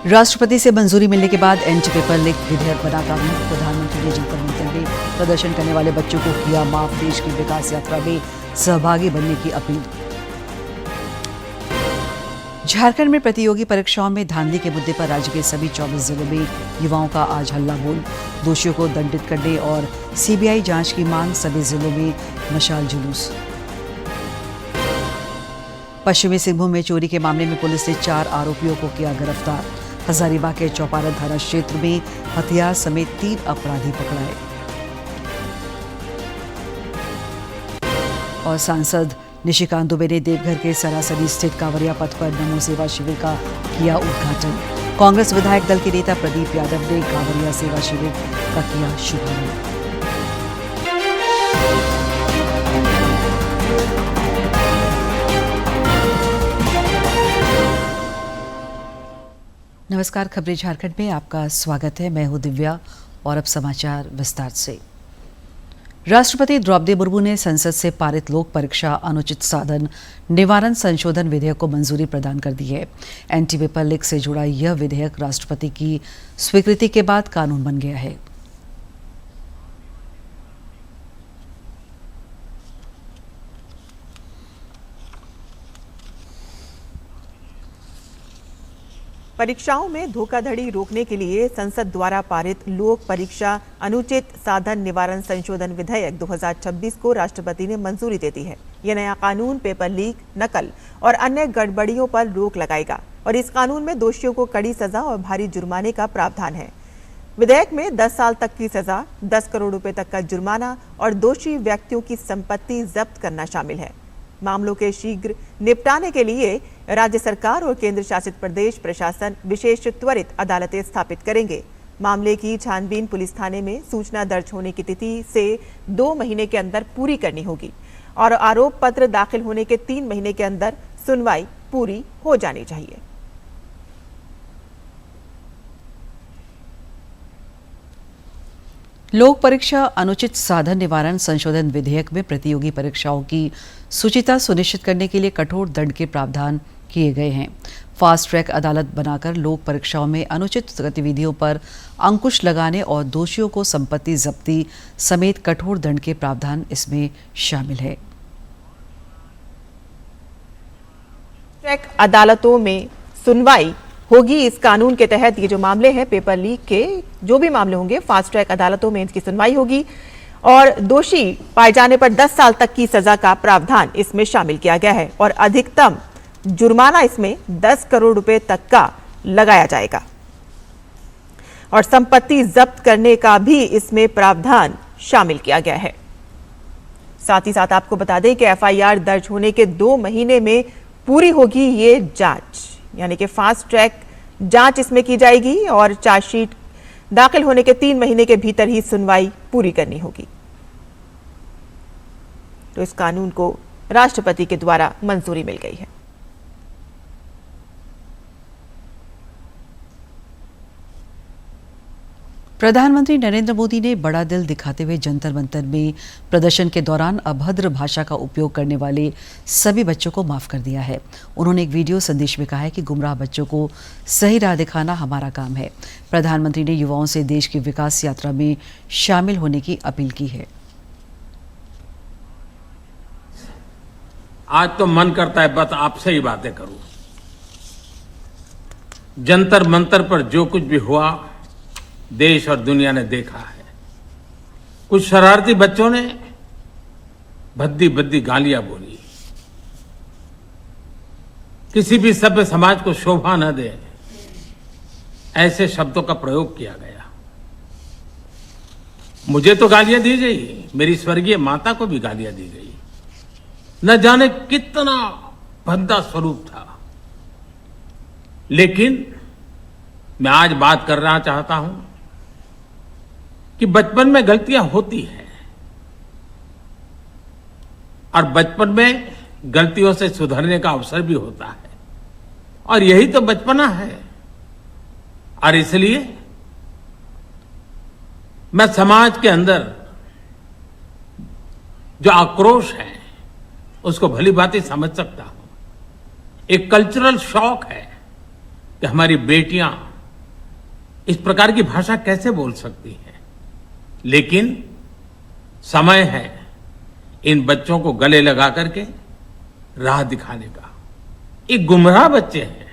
राष्ट्रपति से मंजूरी मिलने के बाद एंटी पेपर लीक विधेयक बना कानून। प्रधानमंत्री ने जंतर मंतर में प्रदर्शन करने वाले बच्चों को किया माफ। देश की विकास यात्रा में सहभागी बनने की अपील। झारखंड में प्रतियोगी परीक्षाओं में धांधली के मुद्दे पर राज्य के सभी 24 जिलों में युवाओं का आज हल्ला बोल। दोषियों को दंडित करने और सीबीआई जांच की मांग। सभी जिलों में मशाल जुलूस। पश्चिमी सिंहभूम में चोरी के मामले में पुलिस ने 4 आरोपियों को किया गिरफ्तार। हजारीबाग के चौपारण थाना क्षेत्र में हथियार समेत 3 अपराधी पकड़ाए। और सांसद निशिकांत दुबे ने देवघर के सरासरी स्थित कांवरिया पथ पर नमो सेवा शिविर का किया उद्घाटन। कांग्रेस विधायक दल के नेता प्रदीप यादव ने कांवरिया सेवा शिविर का किया शुभारंभ। नमस्कार, खबरें झारखंड में आपका स्वागत है। मैं हूं दिव्या और अब समाचार विस्तार से। राष्ट्रपति द्रौपदी मुर्मू ने संसद से पारित लोक परीक्षा अनुचित साधन निवारण संशोधन विधेयक को मंजूरी प्रदान कर दी है। एंटी पेपर लीक से जुड़ा यह विधेयक राष्ट्रपति की स्वीकृति के बाद कानून बन गया है। परीक्षाओं में धोखाधड़ी रोकने के लिए संसद द्वारा पारित लोक परीक्षा अनुचित साधन निवारण संशोधन विधेयक 2026 को राष्ट्रपति ने मंजूरी दे दी है। यह नया कानून पेपर लीक, नकल और अन्य गड़बड़ियों पर रोक लगाएगा और इस कानून में दोषियों को कड़ी सजा और भारी जुर्माने का प्रावधान है। विधेयक में 10 साल तक की सजा, 10 करोड़ रुपए तक का जुर्माना और दोषी व्यक्तियों की संपत्ति जब्त करना शामिल है। मामलों के शीघ्र निपटाने के लिए राज्य सरकार और केंद्र शासित प्रदेश प्रशासन विशेष त्वरित अदालतें स्थापित करेंगे। मामले की छानबीन पुलिस थाने में सूचना दर्ज होने की तिथि से 2 महीने के अंदर पूरी करनी होगी और आरोप पत्र दाखिल होने के 3 महीने के अंदर सुनवाई पूरी हो जानी चाहिए। लोक परीक्षा अनुचित साधन निवारण संशोधन विधेयक में प्रतियोगी परीक्षाओं की शुचिता सुनिश्चित करने के लिए कठोर दंड के प्रावधान किए गए हैं। फास्ट ट्रैक अदालत बनाकर लोक परीक्षाओं में अनुचित गतिविधियों पर अंकुश लगाने और दोषियों को संपत्ति जब्ती समेत कठोर दंड के प्रावधान इसमें शामिल है। ट्रैक अदालतों में सुनवाई होगी। इस कानून के तहत ये जो मामले हैं पेपर लीक के, जो भी मामले होंगे फास्ट ट्रैक अदालतों में इनकी सुनवाई होगी और दोषी पाए जाने पर 10 साल तक की सजा का प्रावधान इसमें शामिल किया गया है और अधिकतम जुर्माना इसमें 10 करोड़ रुपए तक का लगाया जाएगा और संपत्ति जब्त करने का भी इसमें प्रावधान शामिल किया गया है। साथ ही साथ आपको बता दें कि एफआईआर दर्ज होने के 2 महीने में पूरी होगी ये जांच, यानी कि फास्ट ट्रैक जांच इसमें की जाएगी और चार्जशीट दाखिल होने के 3 महीने के भीतर ही सुनवाई पूरी करनी होगी। तो इस कानून को राष्ट्रपति के द्वारा मंजूरी मिल गई है। प्रधानमंत्री नरेंद्र मोदी ने बड़ा दिल दिखाते हुए जंतर मंतर में प्रदर्शन के दौरान अभद्र भाषा का उपयोग करने वाले सभी बच्चों को माफ कर दिया है। उन्होंने एक वीडियो संदेश में कहा है कि गुमराह बच्चों को सही राह दिखाना हमारा काम है। प्रधानमंत्री ने युवाओं से देश की विकास यात्रा में शामिल होने की अपील की है। आज तो मन करता है बस आपसे ही बातें करूं। जंतर मंतर पर जो कुछ भी हुआ देश और दुनिया ने देखा है। कुछ शरारती बच्चों ने भद्दी भद्दी गालियां बोली। किसी भी सभ्य समाज को शोभा न दे ऐसे शब्दों का प्रयोग किया गया। मुझे तो गालियां दी गई, मेरी स्वर्गीय माता को भी गालियां दी गई। न जाने कितना भद्दा स्वरूप था। लेकिन मैं आज बात करना चाहता हूं कि बचपन में गलतियां होती हैं और बचपन में गलतियों से सुधरने का अवसर भी होता है और यही तो बचपना है। और इसलिए मैं समाज के अंदर जो आक्रोश है उसको भली भांति समझ सकता हूं। एक कल्चरल शॉक है कि हमारी बेटियां इस प्रकार की भाषा कैसे बोल सकती है? लेकिन समय है इन बच्चों को गले लगा करके राह दिखाने का। ये गुमराह बच्चे हैं,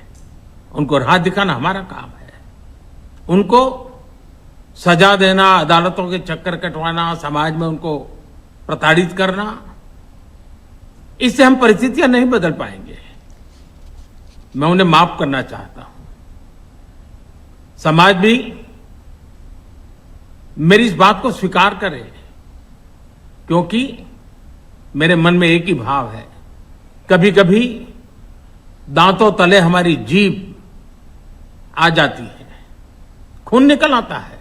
उनको राह दिखाना हमारा काम है। उनको सजा देना, अदालतों के चक्कर कटवाना, समाज में उनको प्रताड़ित करना, इससे हम परिस्थितियां नहीं बदल पाएंगे। मैं उन्हें माफ करना चाहता हूं। समाज भी मेरी इस बात को स्वीकार करे, क्योंकि मेरे मन में एक ही भाव है। कभी कभी दांतों तले हमारी जीभ आ जाती है, खून निकल आता है,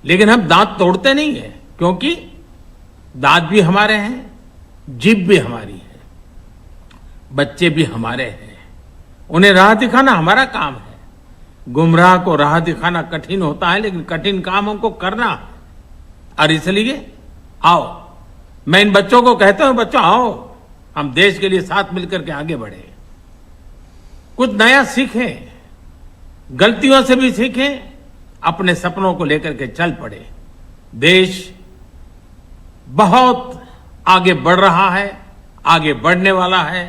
लेकिन हम दांत तोड़ते नहीं है, क्योंकि दांत भी हमारे हैं, जीभ भी हमारी है, बच्चे भी हमारे हैं। उन्हें राह दिखाना हमारा काम है। गुमराह को राह दिखाना कठिन होता है, लेकिन कठिन काम हमको करना है। और इसलिए आओ, मैं इन बच्चों को कहता हूं, बच्चों आओ, हम देश के लिए साथ मिलकर के आगे बढ़े, कुछ नया सीखें, गलतियों से भी सीखें, अपने सपनों को लेकर के चल पड़े। देश बहुत आगे बढ़ रहा है, आगे बढ़ने वाला है,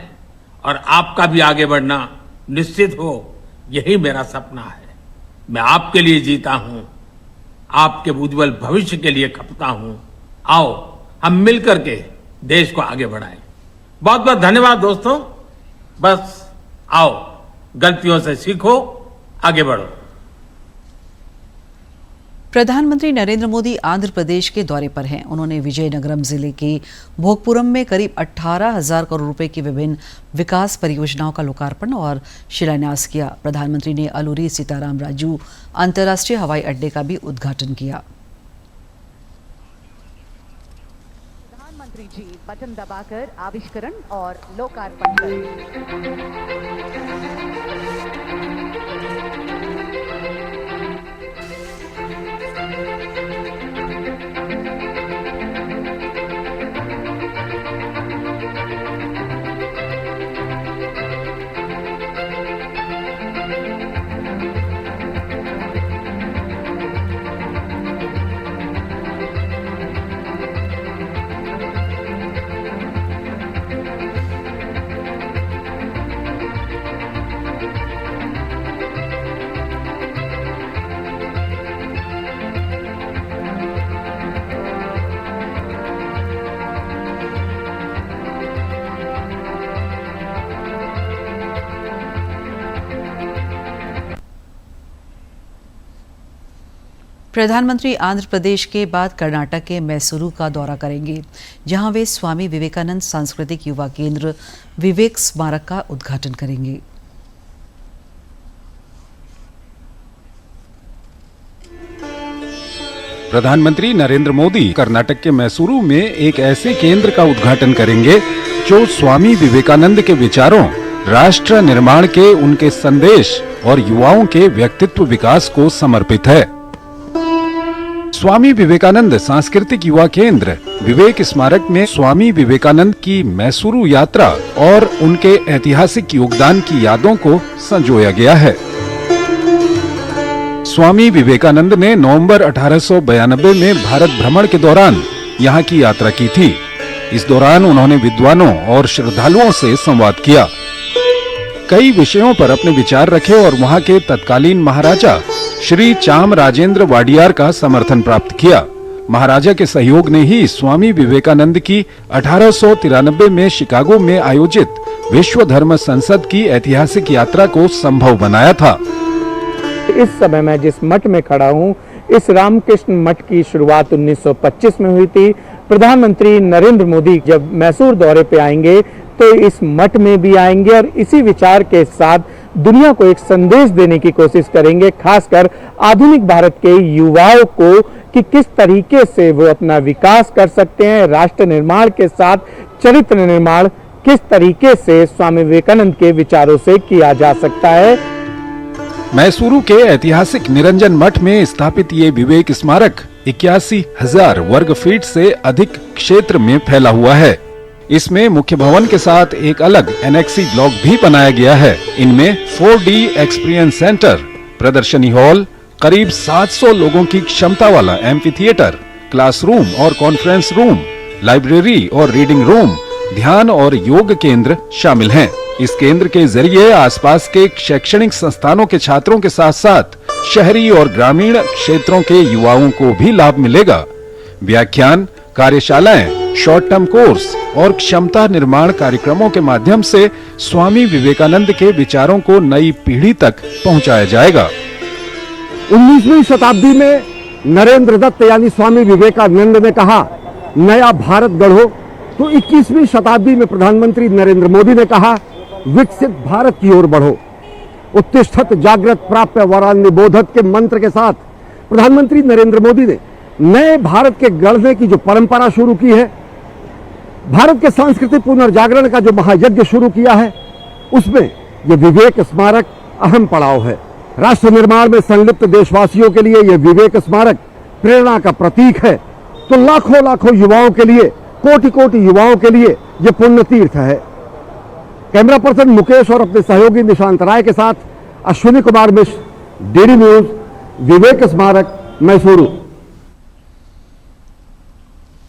और आपका भी आगे बढ़ना निश्चित हो, यही मेरा सपना है। मैं आपके लिए जीता हूं, आपके उज्जवल भविष्य के लिए खपता हूं। आओ हम मिलकर के देश को आगे बढ़ाएं। बहुत बहुत धन्यवाद दोस्तों। बस आओ, गलतियों से सीखो, आगे बढ़ो। प्रधानमंत्री नरेंद्र मोदी आंध्र प्रदेश के दौरे पर हैं। उन्होंने विजयनगरम जिले के भोगपुरम में करीब 18,000 करोड़ रुपए की विभिन्न विकास परियोजनाओं का लोकार्पण और शिलान्यास किया। प्रधानमंत्री ने अलूरी सीताराम राजू अंतर्राष्ट्रीय हवाई अड्डे का भी उद्घाटन किया। प्रधानमंत्री जी बटन दबाकर आविष्करण और लोकार्पण करें। प्रधानमंत्री आंध्र प्रदेश के बाद कर्नाटक के मैसूरू का दौरा करेंगे, जहां वे स्वामी विवेकानंद सांस्कृतिक युवा केंद्र विवेक स्मारक का उद्घाटन करेंगे। प्रधानमंत्री नरेंद्र मोदी कर्नाटक के मैसूरू में एक ऐसे केंद्र का उद्घाटन करेंगे जो स्वामी विवेकानंद के विचारों, राष्ट्र निर्माण के उनके संदेश और युवाओं के व्यक्तित्व विकास को समर्पित है। स्वामी विवेकानंद सांस्कृतिक युवा केंद्र विवेक स्मारक में स्वामी विवेकानंद की मैसूरू यात्रा और उनके ऐतिहासिक योगदान की यादों को संजोया गया है। स्वामी विवेकानंद ने नवंबर 1892 में भारत भ्रमण के दौरान यहाँ की यात्रा की थी। इस दौरान उन्होंने विद्वानों और श्रद्धालुओं से संवाद किया, कई विषयों पर अपने विचार रखे और वहाँ के तत्कालीन महाराजा श्री चाम राजेंद्र वाडियार का समर्थन प्राप्त किया। महाराजा के सहयोग ने ही स्वामी विवेकानंद की 1893 में शिकागो में आयोजित विश्व धर्म संसद की ऐतिहासिक यात्रा को संभव बनाया था। इस समय मैं जिस मठ में खड़ा हूँ, इस रामकृष्ण मठ की शुरुआत 1925 में हुई थी। प्रधानमंत्री नरेंद्र मोदी जब मैसूर दौरे पे आएंगे तो इस मठ में भी आएंगे और इसी विचार के साथ दुनिया को एक संदेश देने की कोशिश करेंगे, खासकर आधुनिक भारत के युवाओं को, कि किस तरीके से वो अपना विकास कर सकते हैं। राष्ट्र निर्माण के साथ चरित्र निर्माण किस तरीके से स्वामी विवेकानंद के विचारों से किया जा सकता है। मैसूरू के ऐतिहासिक निरंजन मठ में स्थापित ये विवेक स्मारक 81,000 वर्ग फीट से अधिक क्षेत्र में फैला हुआ है। इसमें मुख्य भवन के साथ एक अलग एनेक्सी ब्लॉक भी बनाया गया है। इनमें 4D एक्सपीरियंस सेंटर, प्रदर्शनी हॉल, करीब 700 लोगों की क्षमता वाला एम्फी थिएटर, क्लासरूम और कॉन्फ्रेंस रूम, लाइब्रेरी और रीडिंग रूम, ध्यान और योग केंद्र शामिल हैं। इस केंद्र के जरिए आसपास के शैक्षणिक संस्थानों के छात्रों के साथ साथ शहरी और ग्रामीण क्षेत्रों के युवाओं को भी लाभ मिलेगा। व्याख्यान, कार्यशालाएं, शॉर्ट टर्म कोर्स और क्षमता निर्माण कार्यक्रमों के माध्यम से स्वामी विवेकानंद के विचारों को नई पीढ़ी तक पहुंचाया जाएगा। 19वीं शताब्दी में नरेंद्र दत्त यानी स्वामी विवेकानंद ने कहा नया भारत गढ़ो, तो 21वीं शताब्दी में प्रधानमंत्री नरेंद्र मोदी ने कहा विकसित भारत की ओर बढ़ो। उत्तिष्ठत जागृत प्राप्य वरान निबोधत के मंत्र के साथ प्रधानमंत्री नरेंद्र मोदी ने नए भारत के गढ़ने की जो परंपरा शुरू की है, भारत के सांस्कृतिक पुनर्जागरण का जो महायज्ञ शुरू किया है, उसमें यह विवेक स्मारक अहम पड़ाव है। राष्ट्र निर्माण में संलिप्त देशवासियों के लिए यह विवेक स्मारक प्रेरणा का प्रतीक है, तो लाखों लाखों युवाओं के लिए, कोटि कोटि युवाओं के लिए यह पुण्य तीर्थ है। कैमरा पर्सन मुकेश और अपने सहयोगी निशांत राय के साथ अश्विनी कुमार मिश्र, डीडी न्यूज, विवेक स्मारक, मैसूरू।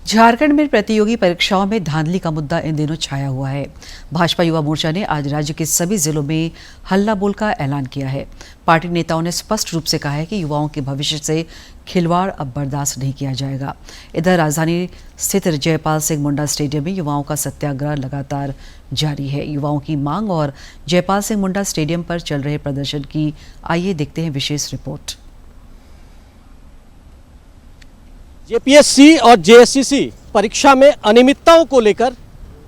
झारखंड में प्रतियोगी परीक्षाओं में धांधली का मुद्दा इन दिनों छाया हुआ है। भाजपा युवा मोर्चा ने आज राज्य के सभी जिलों में हल्ला बोल का ऐलान किया है। पार्टी नेताओं ने स्पष्ट रूप से कहा है कि युवाओं के भविष्य से खिलवाड़ अब बर्दाश्त नहीं किया जाएगा। इधर राजधानी स्थित जयपाल सिंह मुंडा स्टेडियम में युवाओं का सत्याग्रह लगातार जारी है। युवाओं की मांग और जयपाल सिंह मुंडा स्टेडियम पर चल रहे प्रदर्शन की आइए देखते हैं विशेष रिपोर्ट। जेपीएससी और जेएससीसी परीक्षा में अनियमितताओं को लेकर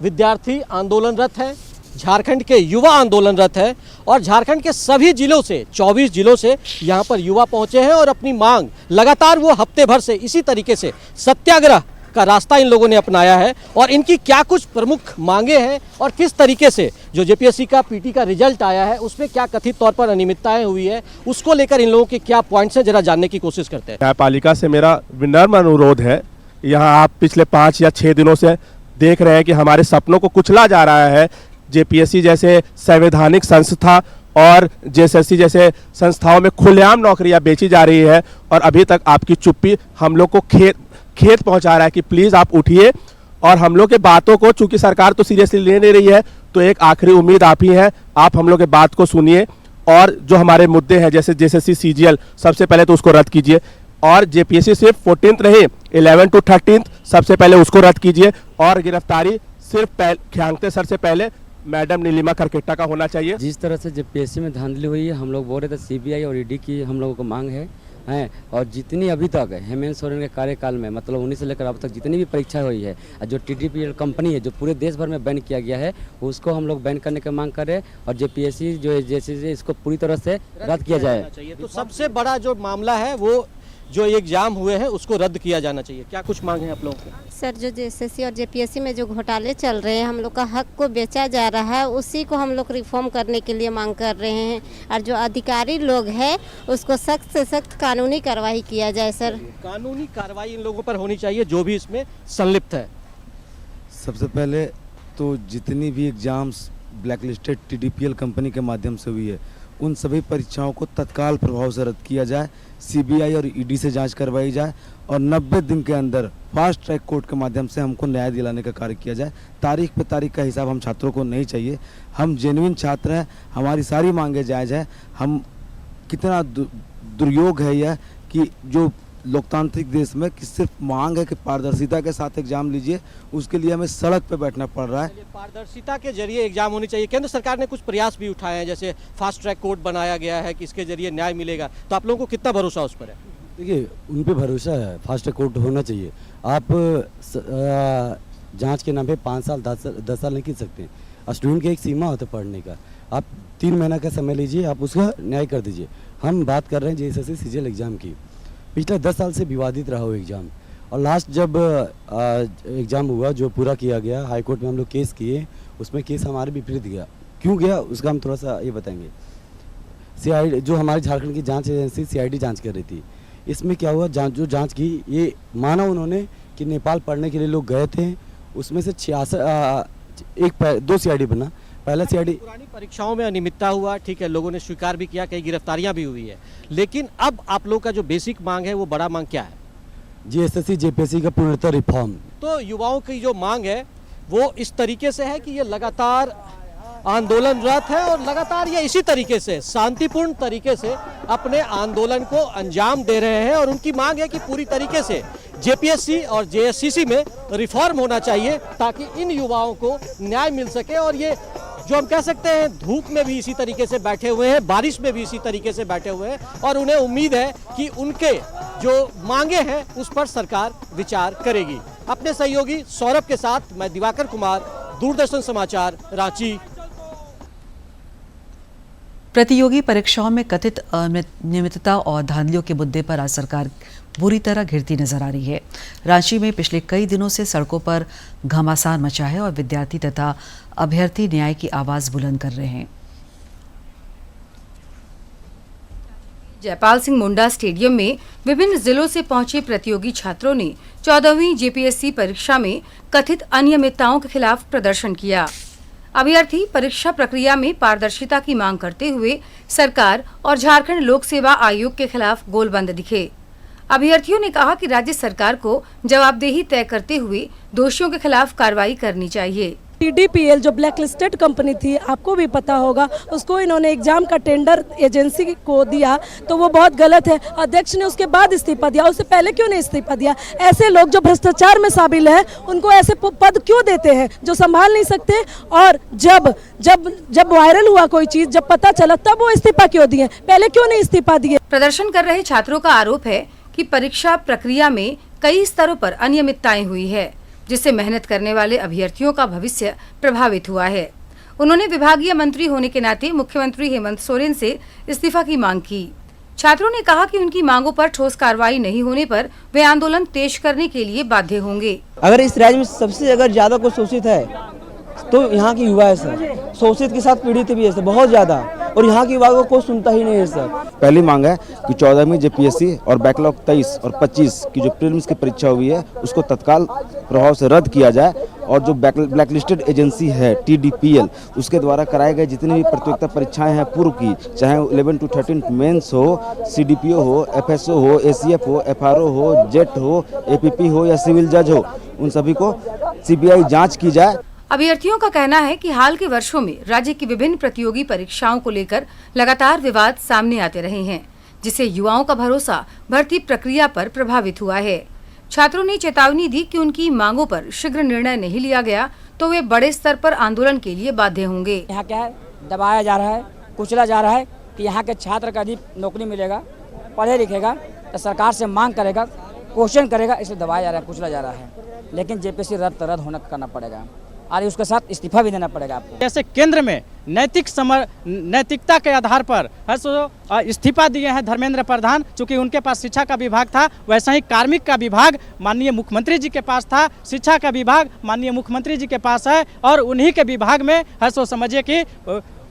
विद्यार्थी आंदोलनरत हैं, झारखंड के युवा आंदोलनरत है और झारखंड के सभी जिलों से 24 जिलों से यहां पर युवा पहुंचे हैं और अपनी मांग लगातार वो हफ्ते भर से इसी तरीके से सत्याग्रह का रास्ता इन लोगों ने अपनाया है। और इनकी क्या कुछ प्रमुख मांगे हैं और किस तरीके से जो जेपीएससी का पीटी का रिजल्ट आया है उसमें क्या कथित तौर पर अनियमितताएं हुई है, उसको लेकर इन लोगों के क्या पॉइंट्स हैं, जरा जानने की कोशिश करते हैं। न्यायपालिका से मेरा विनम्र अनुरोध है, यहाँ आप पिछले 5 या 6 दिनों से देख रहे हैं कि हमारे सपनों को कुचला जा रहा है। जेपीएससी जैसे संवैधानिक संस्था और जेएसएससी जैसे संस्थाओं में खुलेआम नौकरियां बेची जा रही है और अभी तक आपकी चुप्पी हम लोग को खेत पहुंचा रहा है कि प्लीज आप उठिए और हम लोग के बातों को, चूंकि सरकार तो सीरियसली ले नहीं रही है, तो एक आखिरी उम्मीद आप ही हैं, आप हम लोग के बात को सुनिए और जो हमारे मुद्दे हैं जैसे जेएसएससी सीजीएल सबसे पहले तो उसको रद्द कीजिए और जेपीएससी सिर्फ 14th नहीं 11 to 13th सबसे पहले उसको रद्द कीजिए और गिरफ्तारी सिर्फ ख्यांगते सर से पहले मैडम नीलिमा खरकेट्टा का होना चाहिए। जिस तरह से जेपीएससी में धांधली हुई है, हम लोग बोल रहे थे सीबीआई और ईडी की हम लोगों को मांग है और जितनी अभी तक हेमंत सोरेन के कार्यकाल में मतलब 19 से लेकर अब तक जितनी भी परीक्षा हुई है, जो टीडीपीएल कंपनी है जो पूरे देश भर में बैन किया गया है, उसको हम लोग बैन करने की मांग कर रहे हैं और जेपीएससी जो है जेएसएससी इसको पूरी तरह से रद्द किया जाए। तो सबसे बड़ा जो मामला है वो जो एग्जाम हुए हैं उसको रद्द किया जाना चाहिए। क्या कुछ मांग है आप लोगों की? सर, जो जेएसएससी और जेपीएससी में जो घोटाले चल रहे हैं, हम लोग का हक को बेचा जा रहा है, उसी को हम लोग रिफॉर्म करने के लिए मांग कर रहे हैं और जो अधिकारी लोग हैं उसको सख्त से सख्त कानूनी कार्रवाई किया जाए। सर, कानूनी कार्रवाई इन लोगों पर होनी चाहिए जो भी इसमें संलिप्त है। सबसे पहले तो जितनी भी एग्जाम्स ब्लैकलिस्टेड टीडीपीएल कंपनी के माध्यम से हुई है उन सभी परीक्षाओं को तत्काल प्रभाव से रद्द किया जाए, सीबीआई और ईडी से जांच करवाई जाए और 90 दिन के अंदर फास्ट ट्रैक कोर्ट के माध्यम से हमको न्याय दिलाने का कार्य किया जाए। तारीख पे तारीख का हिसाब हम छात्रों को नहीं चाहिए। हम जेन्युइन छात्र हैं, हमारी सारी मांगे जायज़ है। हम कितना दुर्योग है यह कि जो लोकतांत्रिक देश में कि सिर्फ मांग है कि पारदर्शिता के साथ एग्जाम लीजिए, उसके लिए हमें सड़क पे बैठना पड़ रहा है। पारदर्शिता के जरिए एग्जाम होनी चाहिए। केंद्र सरकार ने कुछ प्रयास भी उठाए हैं, जैसे फास्ट ट्रैक कोर्ट बनाया गया है कि इसके जरिए न्याय मिलेगा, तो आप लोगों को कितना भरोसा उस पर है? देखिए, उन पे भरोसा है, फास्ट ट्रैक कोर्ट होना चाहिए। आप जांच के नाम पे 5 साल 10 साल नहीं खींच सकते। स्टूडेंट की एक सीमा होता है पढ़ने का। आप 3 महीना का समय लीजिए, आप उसका न्याय कर दीजिए। हम बात कर रहे हैं जेएसएससी सीजीएल एग्जाम की। पिछले 10 साल से विवादित रहा वो एग्ज़ाम और लास्ट जब एग्ज़ाम हुआ जो पूरा किया गया, हाई कोर्ट में हम लोग केस किए, उसमें केस हमारे विपरीत गया। क्यों गया उसका हम थोड़ा सा ये बताएंगे। सीआईडी जो हमारे झारखंड की जांच एजेंसी सीआईडी जांच कर रही थी, इसमें क्या हुआ, जो जांच की ये माना उन्होंने कि नेपाल पढ़ने के लिए लोग गए थे, उसमें से 2 सीआईडी बना। पहले सीआईडी पुरानी परीक्षाओं में अनियमितता हुआ, ठीक है, लोगों ने स्वीकार भी किया, कई गिरफ्तारियां भी हुई है, लेकिन अब आप लोग का जो बेसिक मांग है वो बड़ा मांग क्या है? जीएसएससी जेपीएससी का पूर्णतः रिफॉर्म। तो युवाओं की जो मांग है वो इस तरीके से है कि ये लगातार आंदोलनरत है और लगातार ये इसी तरीके से शांतिपूर्ण तरीके से अपने आंदोलन को अंजाम दे रहे हैं और उनकी मांग है कि पूरी तरीके से जेपीएससी और जेएससीसी में रिफॉर्म होना चाहिए ताकि इन युवाओं को न्याय मिल सके। और ये जो हम कह सकते हैं धूप में भी इसी तरीके से बैठे हुए हैं, बारिश में भी इसी तरीके से बैठे हुए हैं और उन्हें उम्मीद है कि उनके जो मांगे हैं उस पर सरकार विचार करेगी। अपने सहयोगी सौरभ के साथ मैं दिवाकर कुमार, दूरदर्शन समाचार, रांची। प्रतियोगी परीक्षाओं में कथित अनियमितता और धांधलियों के मुद्दे पर आज सरकार बुरी तरह घिरती नजर आ रही है। रांची में पिछले कई दिनों से सड़कों पर घमासान मचा है और विद्यार्थी तथा अभ्यर्थी न्याय की आवाज बुलंद कर रहे हैं। जयपाल सिंह मुंडा स्टेडियम में विभिन्न जिलों से पहुंचे प्रतियोगी छात्रों ने 14वीं जेपीएससी परीक्षा में कथित अनियमितताओं के खिलाफ प्रदर्शन किया। अभ्यर्थी परीक्षा प्रक्रिया में पारदर्शिता की मांग करते हुए सरकार और झारखंड लोक सेवा आयोग के खिलाफ गोलबंद दिखे। अभ्यर्थियों ने कहा कि राज्य सरकार को जवाबदेही तय करते हुए दोषियों के खिलाफ कार्रवाई करनी चाहिए। टीडीपीएल जो ब्लैक लिस्टेड कंपनी थी, आपको भी पता होगा, उसको इन्होंने एग्जाम का टेंडर एजेंसी को दिया तो वो बहुत गलत है। अध्यक्ष ने उसके बाद इस्तीफा दिया, उससे पहले क्यों नहीं इस्तीफा दिया? ऐसे लोग जो भ्रष्टाचार में शामिल हैं उनको ऐसे पद क्यों देते हैं जो संभाल नहीं सकते? और जब जब जब वायरल हुआ कोई चीज, जब पता चला, तब वो इस्तीफा क्यों दिए? पहले क्यों नहीं इस्तीफा दिए? प्रदर्शन कर रहे छात्रों का आरोप है कि परीक्षा प्रक्रिया में कई स्तरों पर अनियमितताएं हुई है, जिससे मेहनत करने वाले अभ्यर्थियों का भविष्य प्रभावित हुआ है। उन्होंने विभागीय मंत्री होने के नाते मुख्यमंत्री हेमंत सोरेन से इस्तीफा की मांग की। छात्रों ने कहा कि उनकी मांगों पर ठोस कार्रवाई नहीं होने पर वे आंदोलन तेज करने के लिए बाध्य होंगे। अगर इस राज्य में सबसे अगर ज्यादा कोई शोषित है तो यहाँ की युवा है सर। शोषित के साथ पीड़ित भी है सर, बहुत ज्यादा, और यहाँ की युवा को कोई सुनता ही नहीं है सर। पहली मांग है कि 14वीं जेपीएससी और बैकलॉग 23 और 25 की जो प्रीलिम्स की परीक्षा हुई है उसको तत्काल प्रभाव से रद्द किया जाए और जो ब्लैकलिस्टेड एजेंसी है टीडीपीएल, उसके द्वारा कराए गए जितनी भी प्रतियोगिता परीक्षाएं हैं पूर्व की, चाहे 11 to 13 मेंस हो, सीडीपीओ हो, एफएसओ हो, एसीएफ हो, एफआरओ हो, जेट हो, एपीपी हो या सिविल जज हो, उन सभी को सीबीआई जांच की जाए। अभ्यर्थियों का कहना है कि हाल के वर्षों में राज्य की विभिन्न प्रतियोगी परीक्षाओं को लेकर लगातार विवाद सामने आते रहे हैं, जिससे युवाओं का भरोसा भर्ती प्रक्रिया पर प्रभावित हुआ है। छात्रों ने चेतावनी दी कि उनकी मांगों पर शीघ्र निर्णय नहीं लिया गया तो वे बड़े स्तर पर आंदोलन के लिए बाध्य होंगे। यहाँ क्या है, दबाया जा रहा है, कुचला जा रहा है कि यहाँ के छात्र का यदि नौकरी मिलेगा, पढ़े लिखेगा तो सरकार से मांग करेगा, क्वेश्चन करेगा, इसे दबाया जा रहा है, कुचला जा रहा है। लेकिन जेपीएससी रद्द होना करना पड़ेगा और उसके साथ इस्तीफा भी देना पड़ेगा आपको। जैसे केंद्र में नैतिकता के आधार पर इस्तीफा दिए हैं धर्मेंद्र प्रधान, चूंकि उनके पास शिक्षा का विभाग था, वैसा ही कार्मिक का विभाग माननीय मुख्यमंत्री जी के पास था, शिक्षा का विभाग माननीय मुख्यमंत्री जी के पास है और उन्हीं के विभाग में है सो समझिए कि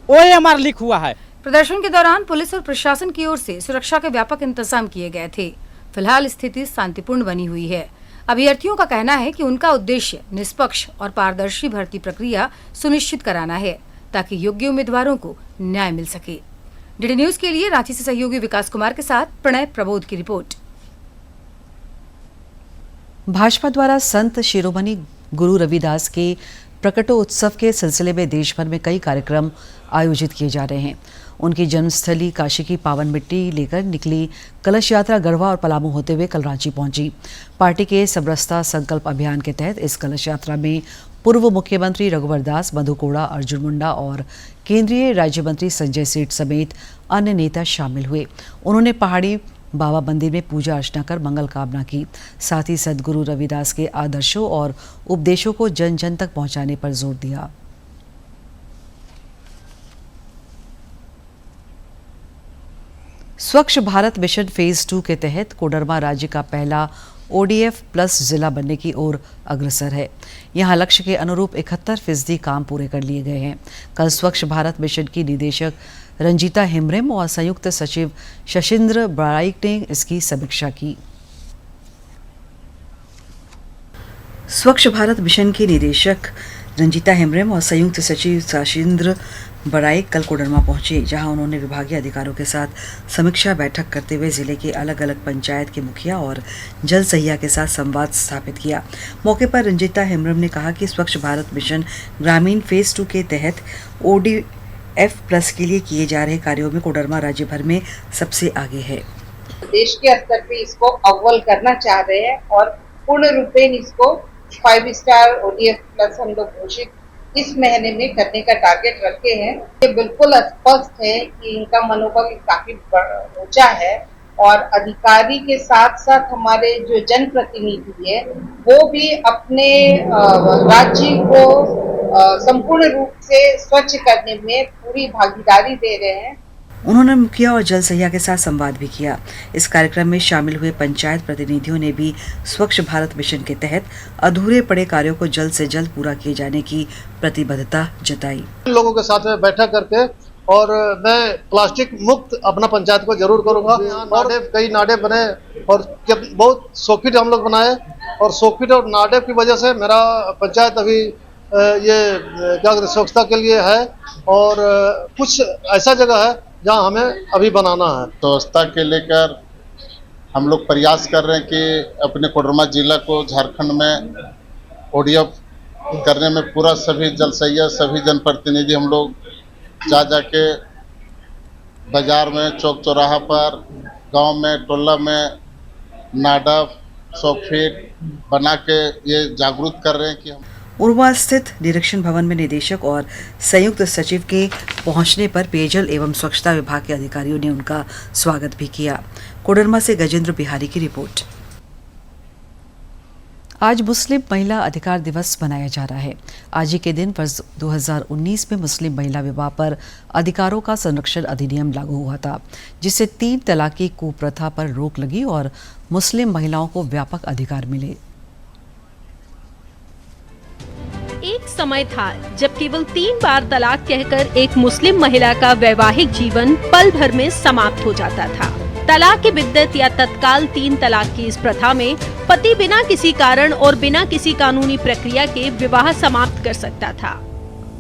OMR लीक हुआ है। प्रदर्शन के दौरान पुलिस और प्रशासन की ओर से सुरक्षा के व्यापक इंतजाम किए गए थे। फिलहाल स्थिति शांतिपूर्ण बनी हुई है। अभ्यर्थियों का कहना है कि उनका उद्देश्य निष्पक्ष और पारदर्शी भर्ती प्रक्रिया सुनिश्चित कराना है ताकि योग्य उम्मीदवारों को न्याय मिल सके। डीडी न्यूज के लिए रांची से सहयोगी विकास कुमार के साथ प्रणय प्रबोध की रिपोर्ट। भाजपा द्वारा संत शिरोमणि गुरु रविदास के प्रकटोत्सव के सिलसिले में देश भर में कई कार्यक्रम आयोजित किए जा रहे हैं। उनकी जन्मस्थली काशी की पावन मिट्टी लेकर निकली कलश यात्रा गढ़वा और पलामू होते हुए कल रांची पहुंची। पार्टी के सबरस्ता संकल्प अभियान के तहत इस कलश यात्रा में पूर्व मुख्यमंत्री रघुवर दास, मधु कोड़ा, अर्जुन मुंडा और केंद्रीय राज्य मंत्री संजय सेठ समेत अन्य नेता शामिल हुए। उन्होंने पहाड़ी बाबा मंदिर में पूजा अर्चना कर मंगल कामना की। साथ ही सदगुरु रविदास के आदर्शों और उपदेशों को जन जन तक पहुंचाने पर जोर दिया। स्वच्छ भारत मिशन फेज 2 के तहत कोडरमा राज्य का पहला ODF प्लस जिला बनने की ओर अग्रसर है। यहां लक्ष्य के अनुरूप 71% काम पूरे कर लिए गए हैं। कल स्वच्छ भारत मिशन की निदेशक रंजीता हिमरेम और संयुक्त सचिव शशिंद्र ब्राइक ने इसकी समीक्षा की। स्वच्छ भारत मिशन के निदेशक रंजीता हेम्ब्रम और संयुक्त सचिव साशिंद्र बराई कल कोडरमा पहुंचे, जहां उन्होंने विभागीय अधिकारियों के साथ समीक्षा बैठक करते हुए जिले के अलग अलग पंचायत के मुखिया और जल सहिया के साथ संवाद स्थापित किया। मौके पर रंजीता हेम्ब्रम ने कहा कि स्वच्छ भारत मिशन ग्रामीण फेज 2 के तहत ODF+ के लिए किए जा रहे कार्यों में कोडरमा राज्य भर में सबसे आगे है। देश के स्तर पे इसको अव्वल करना चाह रहे हैं और पूर्ण रूपेण इसको 5 स्टार ODF+ हम लोग घोषित इस महीने में करने का टारगेट रखे हैं। ये बिल्कुल स्पष्ट है कि इनका मनोबल काफी ऊंचा है और अधिकारी के साथ साथ हमारे जो जनप्रतिनिधि है वो भी अपने राज्य को संपूर्ण रूप से स्वच्छ करने में पूरी भागीदारी दे रहे हैं। उन्होंने मुखिया और जल सहिया के साथ संवाद भी किया। इस कार्यक्रम में शामिल हुए पंचायत प्रतिनिधियों ने भी स्वच्छ भारत मिशन के तहत अधूरे पड़े कार्यों को जल्द से जल्द पूरा किए जाने की प्रतिबद्धता जताई। लोगों के साथ में बैठक करके और मैं प्लास्टिक मुक्त अपना पंचायत को जरूर करूंगा। और कई नाडे बने और बहुत सॉकेट हम लोग बनाए और सॉकेट और नाडे की वजह से मेरा पंचायत अभी ये क्या कहते स्वच्छता के लिए है और कुछ ऐसा जगह है जहाँ हमें अभी बनाना है। स्वच्छता के लेकर हम लोग प्रयास कर रहे हैं कि अपने कोडरमा जिला को झारखंड में ODF करने में पूरा सभी जल सहिया सभी जनप्रतिनिधि हम लोग जाके बाजार में चौक चौराहा पर गांव में टोला में नाडा 100 फीट बना के ये जागरूक कर रहे हैं कि हम उर्वा स्थित निरीक्षण भवन में निदेशक और संयुक्त सचिव के पहुंचने पर पेयजल एवं स्वच्छता विभाग के अधिकारियों ने उनका स्वागत भी किया। कोडरमा से गजेंद्र बिहारी की रिपोर्ट। आज मुस्लिम महिला अधिकार दिवस मनाया जा रहा है। आज ही के दिन वर्ष 2019 में मुस्लिम महिला विवाह पर अधिकारों का संरक्षण अधिनियम लागू हुआ था, जिससे 3 तलाक की कुप्रथा पर रोक लगी और मुस्लिम महिलाओं को व्यापक अधिकार मिले। एक समय था जब केवल 3 बार तलाक कहकर एक मुस्लिम महिला का वैवाहिक जीवन पल भर में समाप्त हो जाता था। तलाक की बिद्दत या तत्काल 3 तलाक की इस प्रथा में पति बिना किसी कारण और बिना किसी कानूनी प्रक्रिया के विवाह समाप्त कर सकता था।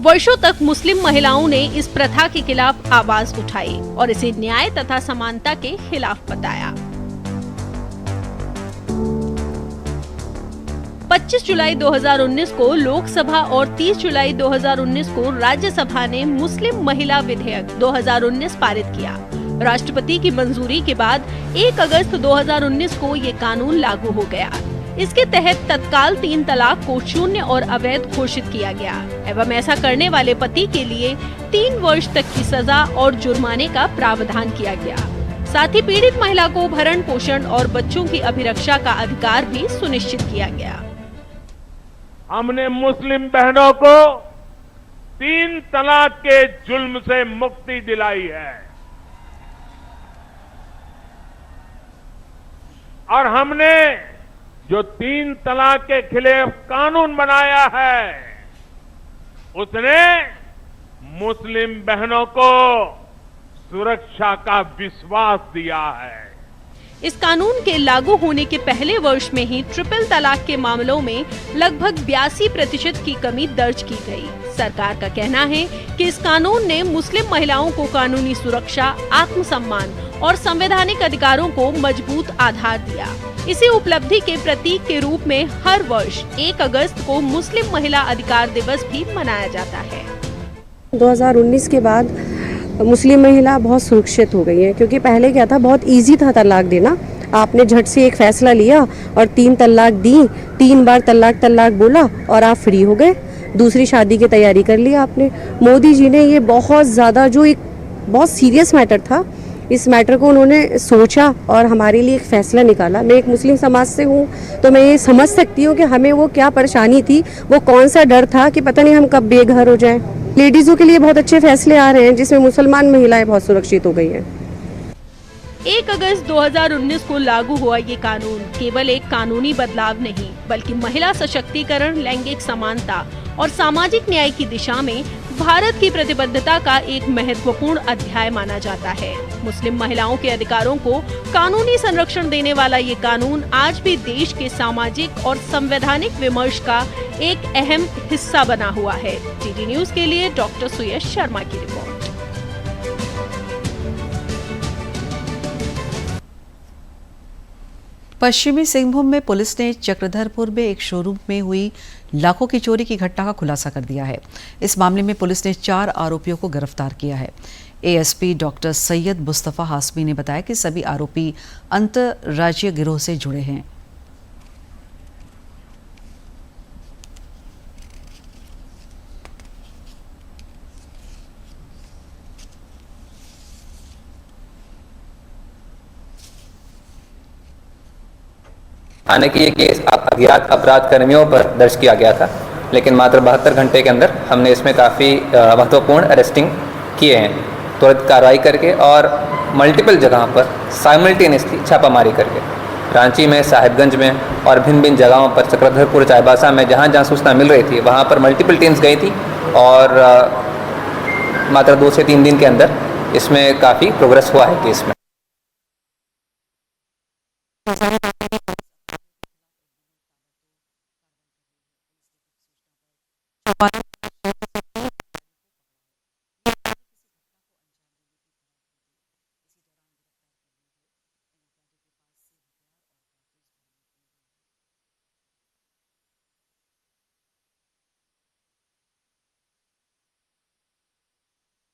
वर्षों तक मुस्लिम महिलाओं ने इस प्रथा के खिलाफ आवाज उठाई और इसे न्याय तथा समानता के खिलाफ बताया। 25 जुलाई 2019 को लोकसभा और 30 जुलाई 2019 को राज्यसभा ने मुस्लिम महिला विधेयक 2019 पारित किया। राष्ट्रपति की मंजूरी के बाद 1 अगस्त 2019 को ये कानून लागू हो गया। इसके तहत तत्काल 3 तलाक को शून्य और अवैध घोषित किया गया एवं ऐसा करने वाले पति के लिए 3 वर्ष तक की सजा और जुर्माने का प्रावधान किया गया। साथ ही पीड़ित महिला को भरण पोषण और बच्चों की अभिरक्षा का अधिकार भी सुनिश्चित किया गया। हमने मुस्लिम बहनों को 3 तलाक के जुल्म से मुक्ति दिलाई है और हमने जो 3 तलाक के खिलाफ कानून बनाया है उसने मुस्लिम बहनों को सुरक्षा का विश्वास दिया है। इस कानून के लागू होने के पहले वर्ष में ही ट्रिपल तलाक के मामलों में लगभग 82% की कमी दर्ज की गई। सरकार का कहना है कि इस कानून ने मुस्लिम महिलाओं को कानूनी सुरक्षा, आत्मसम्मान और संवैधानिक अधिकारों को मजबूत आधार दिया। इसी उपलब्धि के प्रतीक के रूप में हर वर्ष 1 अगस्त को मुस्लिम महिला अधिकार दिवस भी मनाया जाता है। 2019 के बाद मुस्लिम महिला बहुत सुरक्षित हो गई है, क्योंकि पहले क्या था, बहुत इजी था तलाक देना। आपने झट से एक फैसला लिया और 3 तलाक दी, 3 बार तलाक बोला और आप फ्री हो गए, दूसरी शादी की तैयारी कर ली आपने। मोदी जी ने ये बहुत ज़्यादा, जो एक बहुत सीरियस मैटर था, इस मैटर को उन्होंने सोचा और हमारे लिए एक फ़ैसला निकाला। मैं एक मुस्लिम समाज से हूँ तो मैं ये समझ सकती हूँ कि हमें वो क्या परेशानी थी, वो कौन सा डर था कि पता नहीं हम कब बेघर हो जाएं। लेडीज़ों के लिए बहुत अच्छे फैसले आ रहे हैं जिसमें मुसलमान महिलाएं बहुत सुरक्षित हो गई हैं। 1 अगस्त 2019 को लागू हुआ ये कानून केवल एक कानूनी बदलाव नहीं, बल्कि महिला सशक्तिकरण, लैंगिक समानता और सामाजिक न्याय की दिशा में भारत की प्रतिबद्धता का एक महत्वपूर्ण अध्याय माना जाता है। मुस्लिम महिलाओं के अधिकारों को कानूनी संरक्षण देने वाला ये कानून आज भी देश के सामाजिक और संवैधानिक विमर्श का एक अहम हिस्सा बना हुआ है। टीटी न्यूज के लिए डॉक्टर सुयश शर्मा की रिपोर्ट। पश्चिमी सिंहभूम में पुलिस ने चक्रधरपुर में एक शोरूम में हुई लाखों की चोरी की घटना का खुलासा कर दिया है। इस मामले में पुलिस ने 4 आरोपियों को गिरफ्तार किया है। एएसपी डॉक्टर सैयद मुस्तफा हाशमी ने बताया कि सभी आरोपी अंतर्राज्यीय गिरोह से जुड़े हैं। हालांकि ये केस अज्ञात अपराध कर्मियों पर दर्ज किया गया था, लेकिन मात्र 72 घंटे के अंदर हमने इसमें काफ़ी महत्वपूर्ण अरेस्टिंग किए हैं, तुरंत कार्रवाई करके और मल्टीपल जगहों पर साइमल्टेनियसली छापामारी करके। रांची में, साहिबगंज में और भिन्न भिन्न जगहों पर, चक्रधरपुर, चाईबासा में जहाँ जहाँ सूचना मिल रही थी वहाँ पर मल्टीपल टीम्स गई थी और मात्र 2 से 3 दिन के अंदर इसमें काफ़ी प्रोग्रेस हुआ है केस में।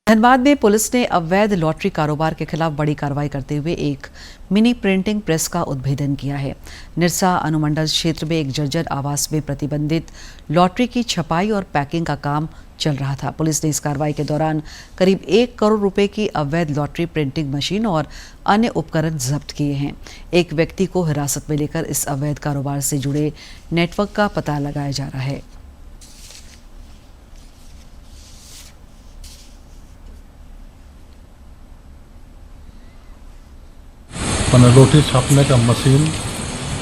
धनबाद में पुलिस ने अवैध लॉटरी कारोबार के खिलाफ बड़ी कार्रवाई करते हुए एक मिनी प्रिंटिंग प्रेस का उद्भेदन किया है। निरसा अनुमंडल क्षेत्र में एक जर्जर आवास में प्रतिबंधित लॉटरी की छपाई और पैकिंग का काम चल रहा था। पुलिस ने इस कार्रवाई के दौरान करीब 1 करोड़ रुपए की अवैध लॉटरी प्रिंटिंग मशीन और अन्य उपकरण जब्त किए हैं। एक व्यक्ति को हिरासत में लेकर इस अवैध कारोबार से जुड़े नेटवर्क का पता लगाया जा रहा है। लोटरी छापने का मशीन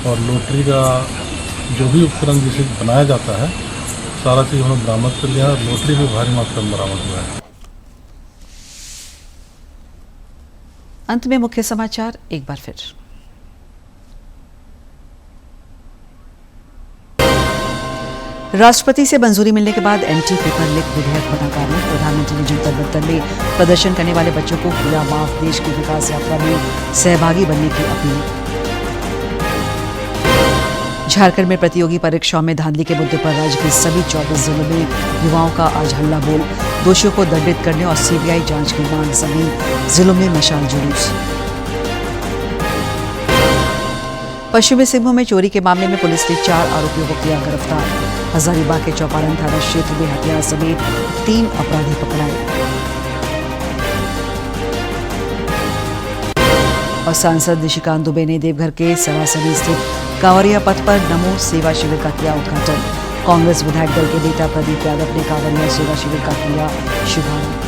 और लोटरी का जो भी उपकरण जिसे बनाया जाता है, सारा चीज़ हमने बरामद कर लिया है। लोटरी भी भारी मात्रा में बरामद हुआ है। अंत में मुख्य समाचार एक बार फिर। राष्ट्रपति से मंजूरी मिलने के बाद एंटी पेपर लीक विधेयक बना कानून। प्रधानमंत्री ने जंतर मंतर में प्रदर्शन करने वाले बच्चों को किया माफ, देश की विकास यात्रा में सहभागी बनने की अपील। झारखंड में प्रतियोगी परीक्षाओं में धांधली के मुद्दे पर राज्य के सभी 24 जिलों में युवाओं का आज हल्ला बोल। दोषियों को दंडित करने और सीबीआई जांच की मांग, सभी जिलों में मशाल जुलूस। पश्चिमी सिंहभूम में चोरी के मामले में पुलिस ने 4 आरोपियों को किया गिरफ्तार। हजारीबाग के चौपारण थाना क्षेत्र में हथियार समेत 3 अपराधी पकड़ाए। और सांसद निशिकांत दुबे ने देवघर के सरासरी स्थित कांवरिया पथ पर नमो सेवा शिविर का किया उद्घाटन। कांग्रेस विधायक दल के नेता प्रदीप यादव ने कांवरिया सेवा शिविर का किया शुभारंभ।